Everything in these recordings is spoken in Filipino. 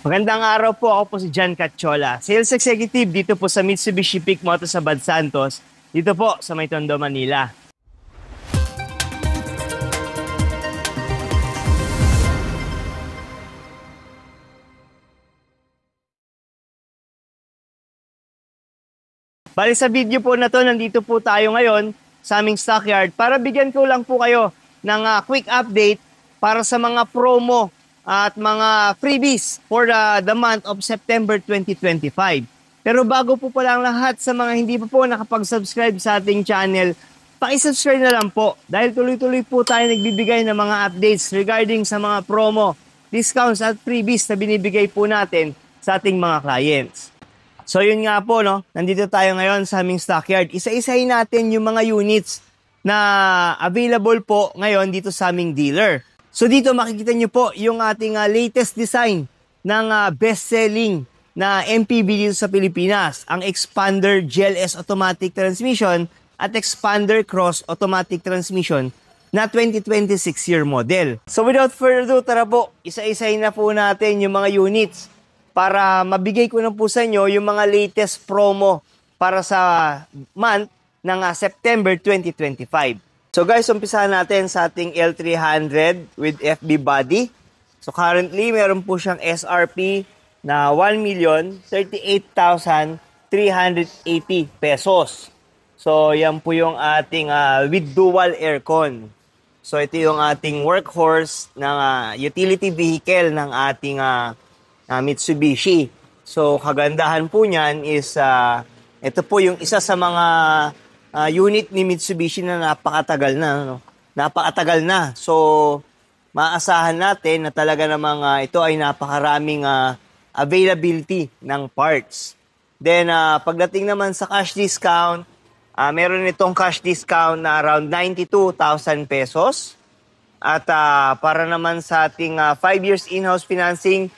Magandang araw po. Ako po si John Catchola, Sales Executive dito po sa Mitsubishi Peak Motors sa Bad Santos, dito po sa May Tondo, Manila. Bali sa video po na to, nandito po tayo ngayon sa aming stockyard para bigyan ko lang po kayo ng quick update para sa mga promo at mga freebies for the month of September 2025. Pero bago po pala ang lahat, sa mga hindi pa po nakapag-subscribe sa ating channel, paki-subscribe na lang po dahil tuloy-tuloy po tayo nagbibigay ng mga updates regarding sa mga promo, discounts at freebies na binibigay po natin sa ating mga clients. So yun nga po, no? Nandito tayo ngayon sa aming stockyard. Isa-isahin natin yung mga units na available po ngayon dito sa aming dealer. So dito makikita nyo po yung ating latest design ng best-selling na MPV dito sa Pilipinas. Ang Expander GLS Automatic Transmission at Expander Cross Automatic Transmission na 2026 year model. So without further ado, tara po, isa-isahin na po natin yung mga units para mabigay ko na po sa inyo yung mga latest promo para sa month ng September 2025. So guys, umpisahan natin sa ating L300 with FB body. So currently, meron po siyang SRP na 1,038,380 pesos. So yan po yung ating with dual aircon. So ito yung ating workhorse ng utility vehicle ng ating Mitsubishi. So kagandahan po niyan is ito po yung isa sa mga unit ni Mitsubishi na napakatagal na, no? Napakatagal na. So maasahan natin na talaga namang ito ay napakaraming availability ng parts. Then pagdating naman sa cash discount, meron itong cash discount na around 92,000 pesos. At para naman sa ating 5 years in-house financing,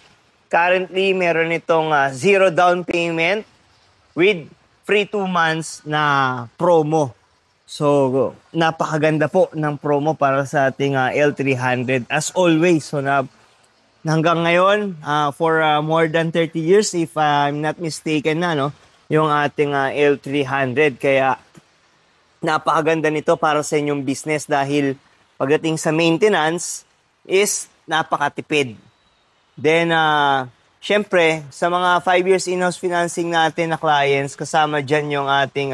currently, meron itong zero down payment with free 2 months na promo. So, napakaganda po ng promo para sa ating L300 as always. So, hanggang ngayon, for more than 30 years, if I'm not mistaken na, no, yung ating L300. Kaya, napakaganda nito para sa inyong business dahil pagdating sa maintenance is napakatipid. Then, syempre, sa mga 5 years in-house financing natin na clients, kasama dyan yung ating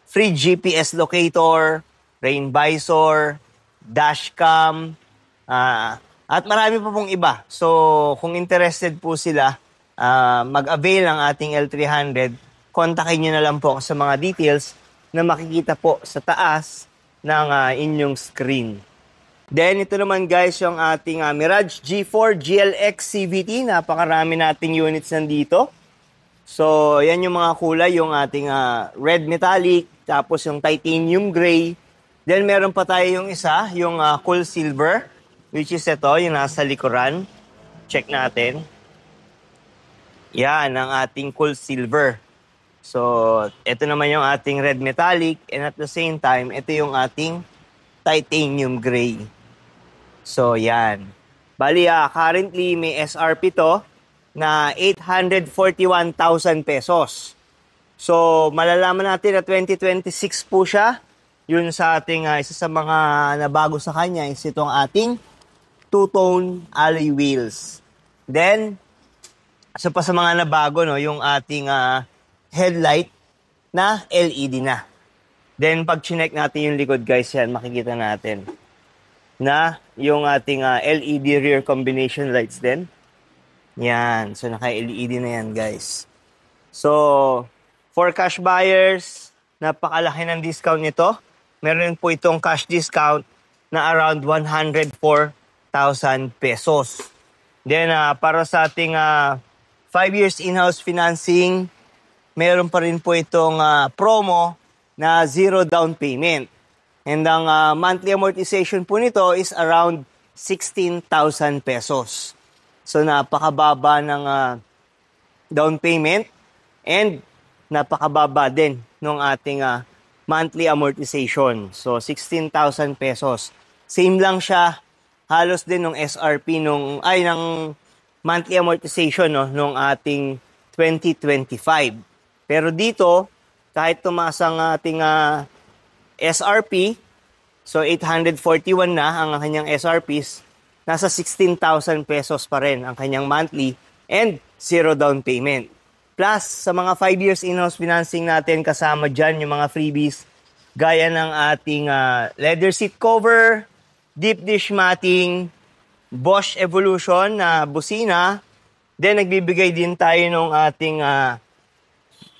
free GPS locator, rain visor, dashcam, at marami pa pong iba. So, kung interested po sila, mag-avail ng ating L300, kontakin nyo na lang po sa mga details na makikita po sa taas ng inyong screen. Then, ito naman guys, yung ating Mirage G4 GLX CVT. Napakarami nating units nandito. So, yan yung mga kulay. Yung ating red metallic, tapos yung titanium gray. Then, meron pa tayo yung isa, yung cool silver, which is ito, yung nasa likuran. Check natin. Yan, ang ating cool silver. So, ito naman yung ating red metallic. And at the same time, ito yung ating titanium gray. So, yan. Bali, currently may SRP to na 841,000 pesos. So, malalaman natin na 2026 po siya. Yun sa ating, isa sa mga nabago sa kanya is itong ating two-tone alloy wheels. Then, isa pa sa mga nabago, no, yung ating headlight na LED na. Then, pag chinek natin yung likod, guys, yan, makikita natin na yung ating LED rear combination lights din. Yan. So, naka-LED na yan, guys. So, for cash buyers, napakalaki ng discount nito. Meron po itong cash discount na around 104,000 pesos. Then, para sa ating 5 years in-house financing, meron pa rin po itong promo na zero down payment. And ang monthly amortization po nito is around 16,000 pesos. So napakababa ng down payment and napakababa din ng ating monthly amortization. So 16,000 pesos. Same lang siya, halos din ng SRP ng monthly amortization no, nung ating 2025. Pero dito, kahit tumaas ang ating SRP, so 841 na ang kanyang SRPs, nasa 16,000 pesos pa rin ang kanyang monthly and zero down payment. Plus, sa mga 5 years in-house financing natin, kasama dyan yung mga freebies gaya ng ating leather seat cover, deep dish matting, Bosch Evolution na busina. Then, nagbibigay din tayo ng ating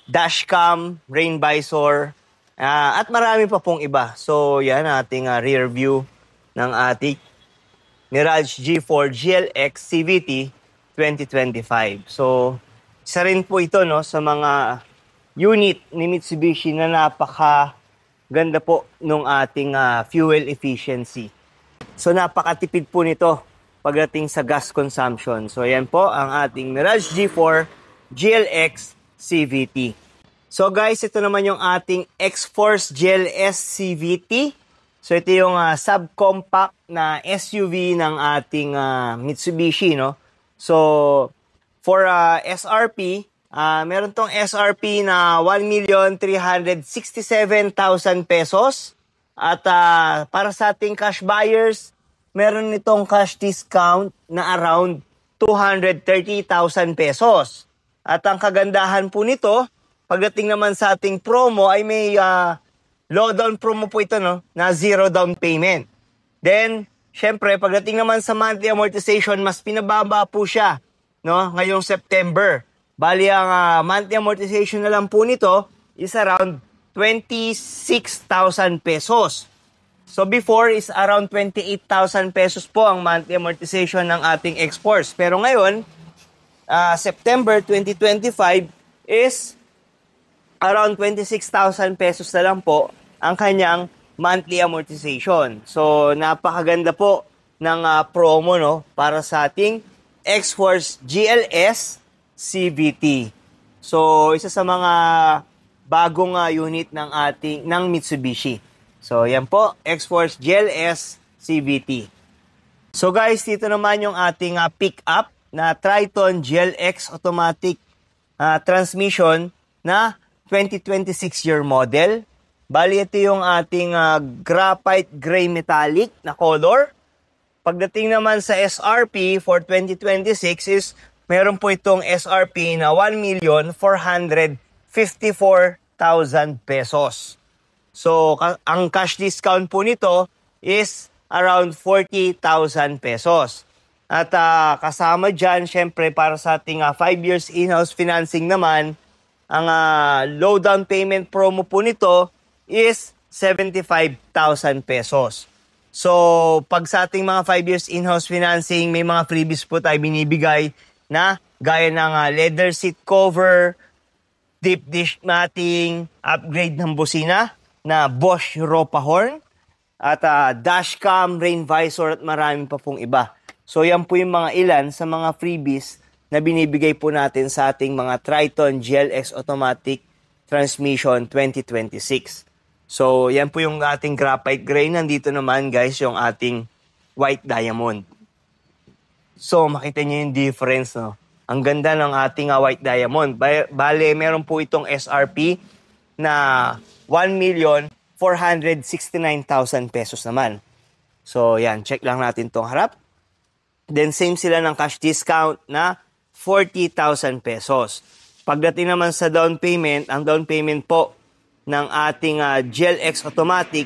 dashcam, rain visor, at marami pa pong iba. So, yan ating rear view ng ating Mirage G4 GLX CVT 2025. So, isa rin po ito no, sa mga unit ni Mitsubishi na napaka-ganda po nung ating fuel efficiency. So, napakatipid po nito pagdating sa gas consumption. So, yan po ang ating Mirage G4 GLX CVT. So guys, ito naman yung ating X-Force GLS CVT. So ito yung subcompact na SUV ng ating Mitsubishi, no? So for SRP, meron tong SRP na 1,367,000 pesos. At para sa ating cash buyers, meron nitong cash discount na around 230,000 pesos. At ang kagandahan po nito, pagdating naman sa ating promo ay may low down promo po ito no, na zero down payment. Then, syempre, pagdating naman sa monthly amortization, mas pinababa po siya no, ngayong September. Bali, ang monthly amortization na lang po nito is around 26,000 pesos. So before is around 28,000 pesos po ang monthly amortization ng ating X-Force. Pero ngayon, September 2025 is around 26,000 pesos na lang po ang kanyang monthly amortization. So, napakaganda po ng promo no, para sa ating X-Force GLS CVT. So, isa sa mga bagong unit ng Mitsubishi. So, yan po, X-Force GLS CVT. So, guys, dito naman yung ating pick-up na Triton GLX automatic transmission na 2026 year model. Bali, ito yung ating graphite gray metallic na color. Pagdating naman sa SRP for 2026 is meron po itong SRP na 1,454,000 pesos. So, ang cash discount po nito is around 40,000 pesos. At kasama dyan, syempre, para sa ating 5 years in-house financing naman, ang low down payment promo po nito is 75,000 pesos. So, pag sa ating mga 5 years in-house financing, may mga freebies po tayo binibigay na gaya ng leather seat cover, deep dish matting, upgrade ng busina na Bosch Europa horn, at dashcam, rain visor, at marami pa pong iba. So, yan po yung mga ilan sa mga freebies na binibigay po natin sa ating mga Triton GLX Automatic Transmission 2026. So, yan po yung ating graphite gray. Nandito naman, guys, yung ating white diamond. So, makita nyo yung difference, no? Ang ganda ng ating white diamond. Bale, meron po itong SRP na 1,469,000 pesos naman. So, yan. Check lang natin tong harap. Then, same sila ng cash discount na 40,000 pesos. Pagdating naman sa down payment, ang down payment po ng ating GLX automatic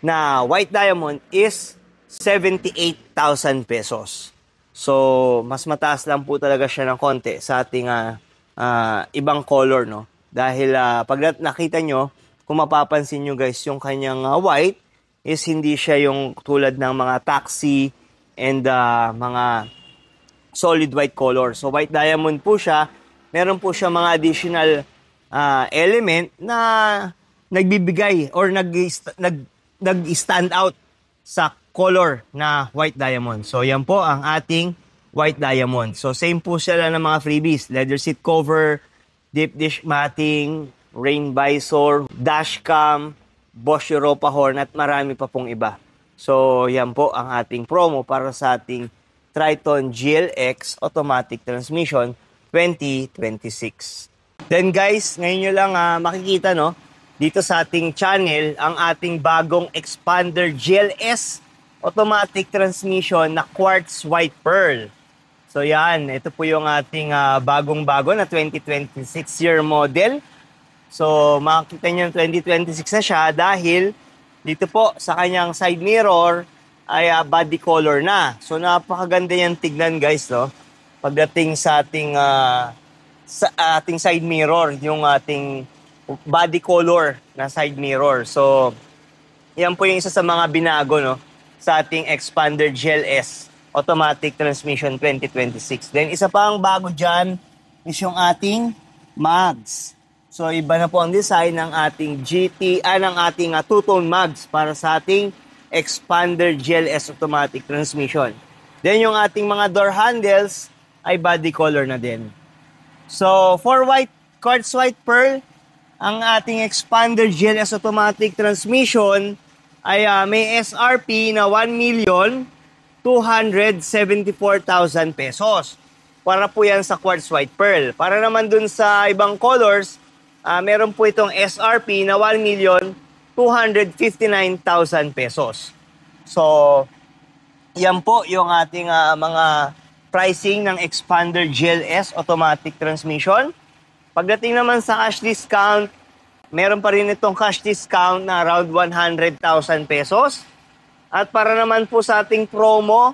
na white diamond is 78,000 pesos. So, mas mataas lang po talaga siya ng konti sa ating ibang color, no? Dahil pag nakita nyo, kung mapapansin nyo guys, yung kanyang white is hindi siya yung tulad ng mga taxi and mga solid white color. So, white diamond po siya. Meron po siya mga additional element na nagbibigay or nag-stand out sa color na white diamond. So, yan po ang ating white diamond. So, same po sila ng mga freebies. Leather seat cover, deep dish matting, rain visor, dashcam, Bosch Europa horn, at marami pa pong iba. So, yan po ang ating promo para sa ating Triton GLX automatic transmission 2026. Then guys, ngayon nyo lang makikita no, dito sa ating channel ang ating bagong Expander GLS automatic transmission na quartz white pearl. So yan, ito po yung ating bagong-bago na 2026 year model. So makikita nyo 2026 na siya dahil dito po sa kanyang side mirror ay body color na. So napakaganda yan tignan guys no. Pagdating sa ating side mirror, yung ating body color na side mirror. So yan po yung isa sa mga binago no sa ating Expander GLS automatic transmission 2026. Then isa pa ang bago dyan is yung ating mags. So iba na po ang design ng ating ng ating two-tone mags para sa ating Expander GLS automatic transmission. Then yung ating mga door handles ay body color na din. So for quartz white pearl, ang ating Expander GLS automatic transmission ay may SRP na 1,274,000 pesos. Para po yan sa quartz white pearl. Para naman dun sa ibang colors, meron po itong SRP na 1,259,000 pesos. So, yan po yung ating mga pricing ng Expander GLS automatic transmission. Pagdating naman sa cash discount, meron pa rin itong cash discount na around 100,000 pesos. At para naman po sa ating promo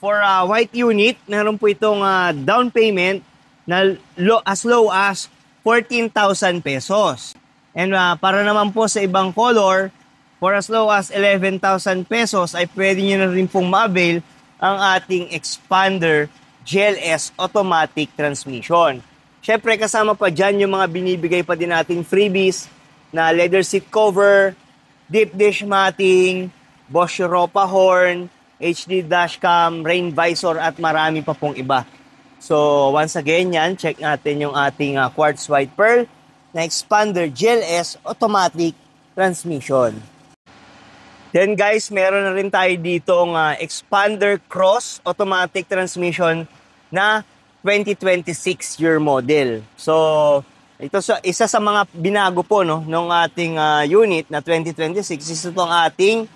for white unit, meron po itong down payment na as low as 14,000 pesos. And para naman po sa ibang color, for as low as 11,000 pesos ay pwede nyo na rin pong ma-avail ang ating Expander GLS automatic transmission. Siyempre kasama pa dyan yung mga binibigay pa din nating freebies na leather seat cover, deep dish matting, Bosch Europa horn, HD dashcam, rain visor at marami pa pong iba. So once again yan, check natin yung ating quartz white pearl na Expander GLS automatic transmission. Then guys, meron na rin tayo ditong Expander Cross automatic transmission na 2026 year model. So ito isa sa mga binago po no ng ating unit na 2026 is itong ating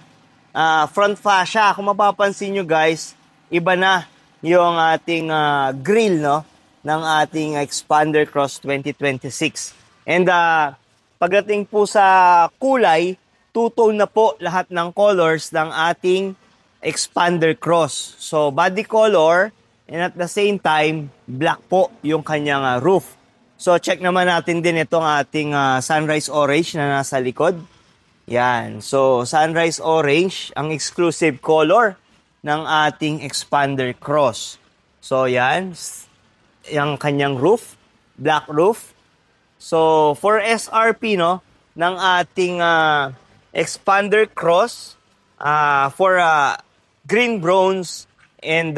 front fascia. Kung mapapansin nyo guys, iba na yung ating grill no ng ating Expander Cross 2026. And pagdating po sa kulay, two-tone na po lahat ng colors ng ating Expander Cross. So body color and at the same time black po yung kanyang roof. So check naman natin din itong ating sunrise orange na nasa likod. Yan. So sunrise orange ang exclusive color ng ating Expander Cross. So yan, yung kanyang roof, black roof. So for SRP no ng ating Expander Cross for green bronze and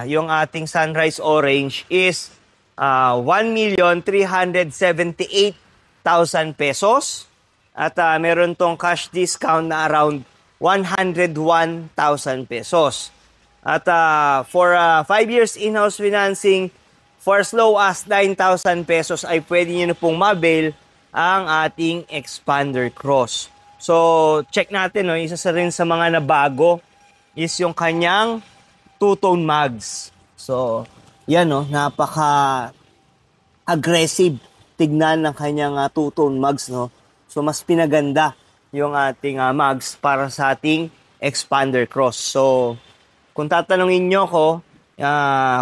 yung ating sunrise orange is 1,378,000 pesos at meron tong cash discount na around 101,000 pesos. At for 5 years in-house financing, for as low as 9,000 pesos ay pwede nyo na pong ma-avail ang ating Expander Cross. So, check natin, no? Isa rin sa mga nabago is yung kanyang two-tone mags. So, yan, no? Napaka-aggressive tignan ng kanyang two-tone mags, no? So, mas pinaganda yung ating mags para sa ating Expander Cross. So, kung tatanungin nyo ko,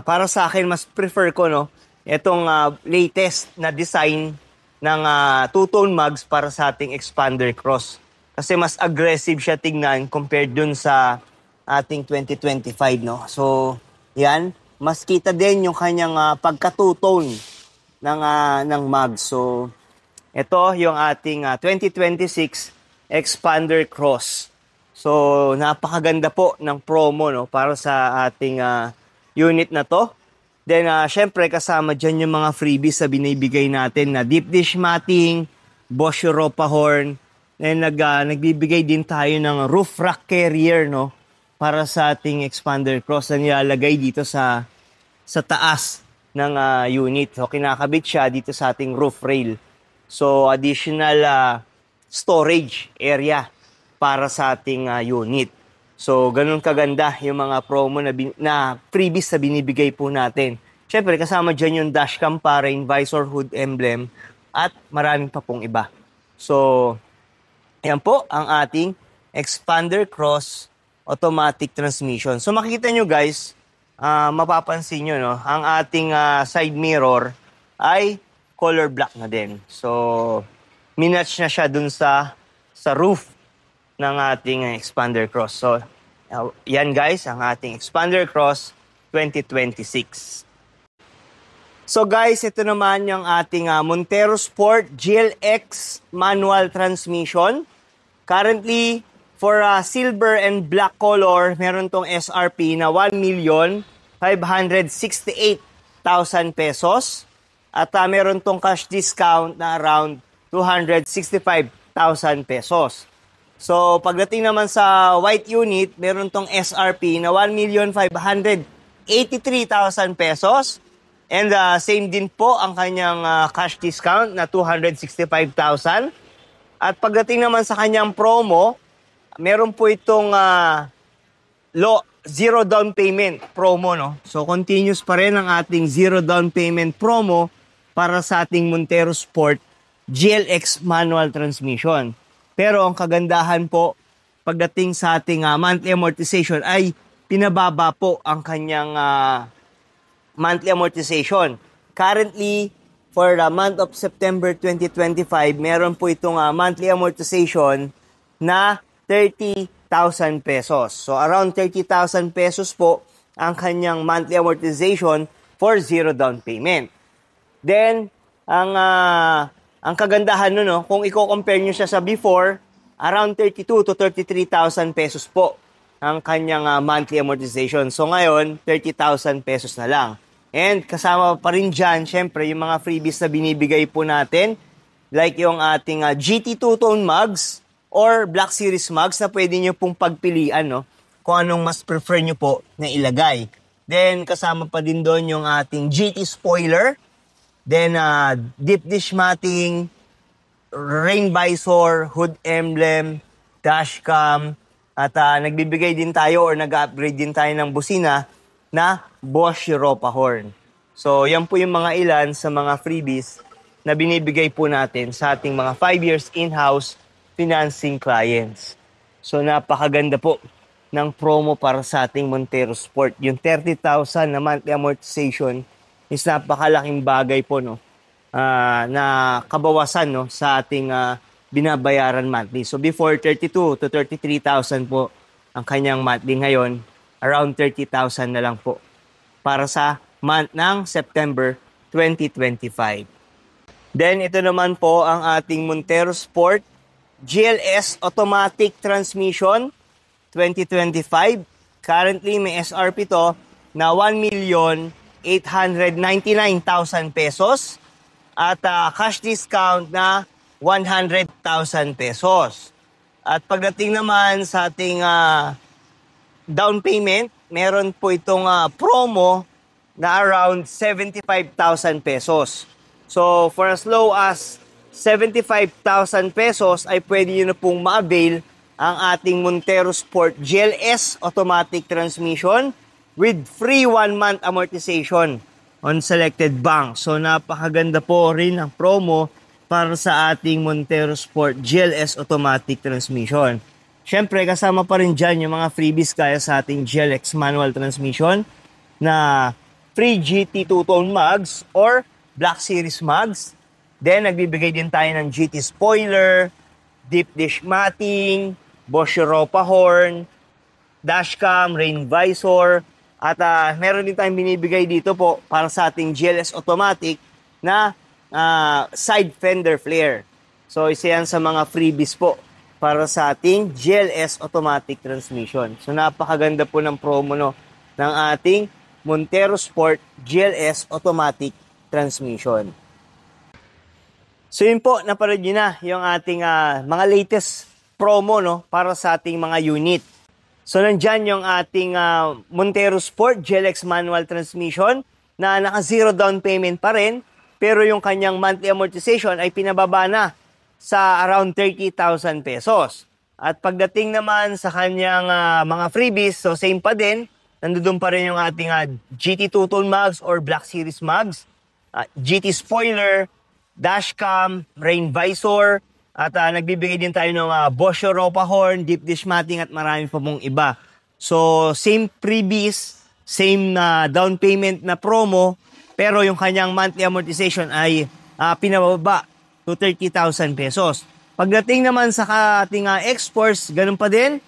para sa akin, mas prefer ko, no? Itong latest na design ng two-tone mags para sa ating Expander Cross. Kasi mas aggressive siya tignan compared dun sa ating 2025, no? So, yan. Mas kita din yung kanyang pagka-two-tone ng mags. So, ito yung ating 2026 Expander Cross. So, napakaganda po ng promo, no? Para sa ating unit na to. Then, syempre, kasama dyan yung mga freebies na binibigay natin na deep dish matting, Bosch Europa horn, and nagbibigay din tayo ng roof rack carrier, no? para sa ating expander cross na nilalagay dito sa taas ng unit. So kinakabit siya dito sa ating roof rail. So additional storage area para sa ating unit. So ganun kaganda yung mga promo na freebies na binibigay po natin. Syempre kasama dyan yung dashcam pa, rain visor, hood emblem, at maraming pa pong iba. So yan po ang ating expander cross automatic transmission. So makikita nyo guys, mapapansin nyo, no, ang ating side mirror ay color black na din. So minatch na siya dun sa roof ng ating expander cross. So yan guys, ang ating expander cross 2026. So guys, ito naman yung ating Montero Sport GLX manual transmission. Currently, for silver and black color, meron tong SRP na 1,568,000 pesos. At meron tong cash discount na around 265,000 pesos. So, pagdating naman sa white unit, meron tong SRP na 1,583,000 pesos. And same din po ang kanyang cash discount na 265,000. At pagdating naman sa kanyang promo, meron po itong zero down payment promo, no? So, continuous pa rin ang ating zero down payment promo para sa ating Montero Sport GLX manual transmission. Pero ang kagandahan po, pagdating sa ating monthly amortization ay pinababa po ang kanyang monthly amortization. Currently, for the month of September 2025, meron po itong monthly amortization na 30,000 pesos. So, around 30,000 pesos po ang kanyang monthly amortization for zero down payment. Then, ang kagandahan nun, no, kung i-compare nyo siya sa before, around 32 to 33,000 pesos po ang kanyang monthly amortization. So, ngayon, 30,000 pesos na lang. And kasama pa rin dyan, syempre, yung mga freebies na binibigay po natin, like yung ating GT two-tone mugs or Black Series mugs na pwede nyo pong pagpilian, no? Kung anong mas prefer nyo po na ilagay. Then, kasama pa din doon yung ating GT spoiler, then deep dish matting, rain visor, hood emblem, dashcam, at nagbibigay din tayo or nag-upgrade din tayo ng busina na Bosch Europa horn. So, yan po yung mga ilan sa mga freebies na binibigay po natin sa ating mga 5 years in-house financing clients. So, napakaganda po ng promo para sa ating Montero Sport. Yung 30,000 na monthly amortization is napakalaking bagay po, no? Na kabawasan, no, sa ating binabayaran monthly. So, before 32 to 33,000 po ang kanyang monthly, ngayon around 30,000 na lang po para sa month ng September 2025. Then, ito naman po ang ating Montero Sport GLS Automatic Transmission 2025. Currently, may SRP to na 1,899,000 pesos at cash discount na 100,000 pesos. At pagdating naman sa ating down payment, meron po itong promo na around 75,000 pesos. So, for as low as 75,000 pesos ay pwede nyo na pong ma-avail ang ating Montero Sport GLS Automatic Transmission with free 1-month amortization on selected bank. So, napakaganda po rin ang promo para sa ating Montero Sport GLS Automatic Transmission. Siyempre, kasama pa rin dyan yung mga freebies kaya sa ating GLX manual transmission na free GT two-tone mugs or Black Series mugs. Then, nagbibigay din tayo ng GT spoiler, deep dish matting, Bosch Europa horn, dashcam, rain visor, at meron din tayong binibigay dito po para sa ating GLS Automatic na side fender flare. So, isa yan sa mga freebies po para sa ating GLS Automatic Transmission. So, napakaganda po ng promo, no, ng ating Montero Sport GLS Automatic Transmission. So, yun po, napanood nyo na yung ating mga latest promo, no, para sa ating mga unit. So nandyan yung ating Montero Sport GLX manual transmission na naka zero down payment pa rin, pero yung kanyang monthly amortization ay pinababa na sa around 30,000 pesos. At pagdating naman sa kanyang mga freebies, so same pa din, nandoon pa rin yung ating GT Two-Tone Mags or Black Series Mags, GT Spoiler, Dashcam, Rain Visor, at nagbibigay din tayo ng Bosch Europa Horn, Deep Dish Matting at marami pa mong iba. So same freebies, same na down payment na promo, pero yung kanyang monthly amortization ay pinababa to 30,000 pesos. Pagdating naman sa ating X-Force, ganun pa din.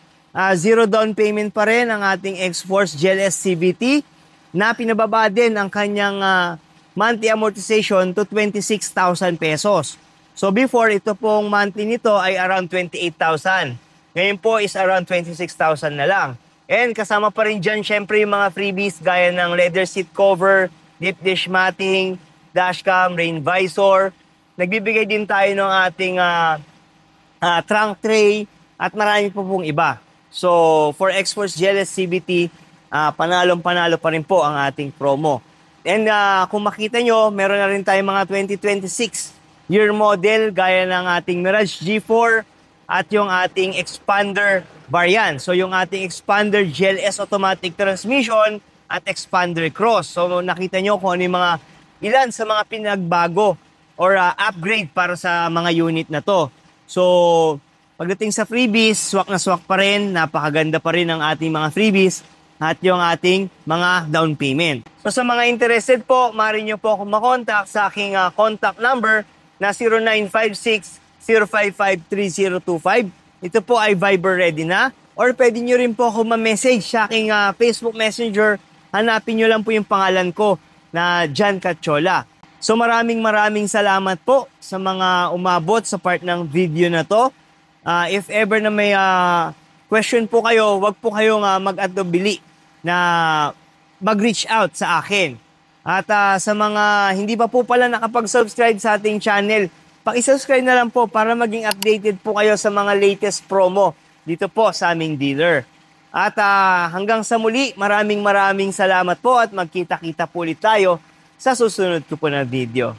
Zero down payment pa rin ang ating X-Force GLS CVT na pinababa din ang kanyang monthly amortization to 26,000 pesos. So before, ito pong monthly nito ay around 28,000. Ngayon po is around 26,000 na lang. And kasama pa rin dyan syempre yung mga freebies gaya ng leather seat cover, deep dish matting, dashcam, rain visor. Nagbibigay din tayo ng ating trunk tray at marami po pong iba. So for X-Force GLS CVT, panalong-panalo pa rin po ang ating promo. And kung makita nyo, meron na rin tayong mga 2026 year model gaya ng ating Mirage G4 at yung ating Expander variant. So yung ating Expander GLS automatic transmission at Expander Cross. So nakita nyo kung ano yung ilan sa mga pinagbago or upgrade para sa mga unit na to. So pagdating sa freebies, swak na swak pa rin, napakaganda pa rin ang ating mga freebies at yung ating mga down payment. So sa mga interested po, maaari nyo po akong makontak sa aking contact number na 0956-055-3025. Ito po ay Viber ready na. Or pwede nyo rin po ako ma-message sa aking Facebook Messenger. Hanapin nyo lang po yung pangalan ko na John Cachola. So maraming salamat po sa mga umabot sa part ng video na to. If ever na may question po kayo, wag po kayong mag-atubili na mag-reach out sa akin. At sa mga hindi pa po pala nakapag-subscribe sa ating channel, paki-subscribe na lang po para maging updated po kayo sa mga latest promo dito po sa aming dealer. At hanggang sa muli, maraming salamat po at magkita-kita po ulit tayo sa susunod ko po na video.